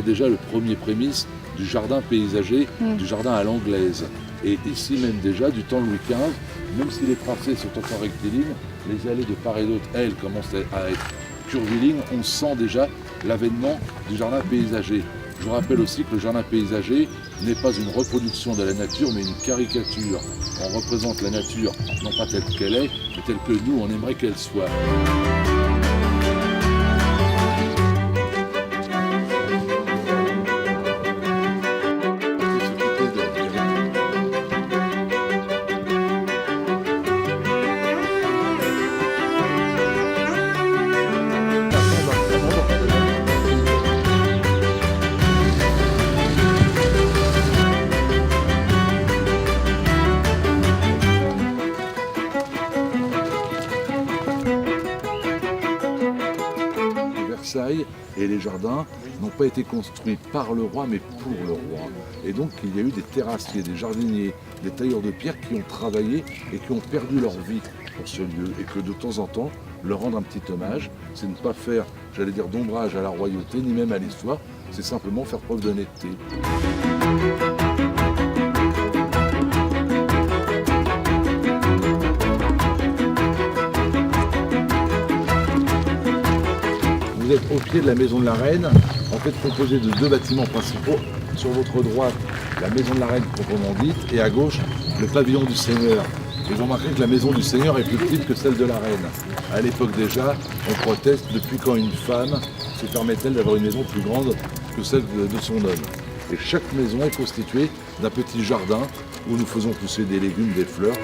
déjà le premier prémisse du jardin paysager, du jardin à l'anglaise. Et ici même déjà, du temps de Louis XV, même si les tracés sont encore rectilignes, les allées de part et d'autre, elles, commencent à être curvilignes. On sent déjà l'avènement du jardin paysager. Je vous rappelle aussi que le jardin paysager n'est pas une reproduction de la nature, mais une caricature. On représente la nature, non pas telle qu'elle est, mais telle que nous, on aimerait qu'elle soit. Versailles et les jardins n'ont pas été construits par le roi, mais pour le roi. Et donc il y a eu des terrassiers, des jardiniers, des tailleurs de pierre qui ont travaillé et qui ont perdu leur vie pour ce lieu. Et que de temps en temps, leur rendre un petit hommage, c'est ne pas faire, j'allais dire, d'ombrage à la royauté, ni même à l'histoire, c'est simplement faire preuve d'honnêteté. Vous êtes au pied de la maison de la Reine, en fait composée de deux bâtiments principaux. Sur votre droite, la maison de la Reine proprement dite, et à gauche, le pavillon du Seigneur. Et vous remarquerez que la maison du Seigneur est plus petite que celle de la Reine. À l'époque déjà, on proteste depuis quand une femme se permet-elle d'avoir une maison plus grande que celle de son homme. Et chaque maison est constituée d'un petit jardin où nous faisons pousser des légumes, des fleurs.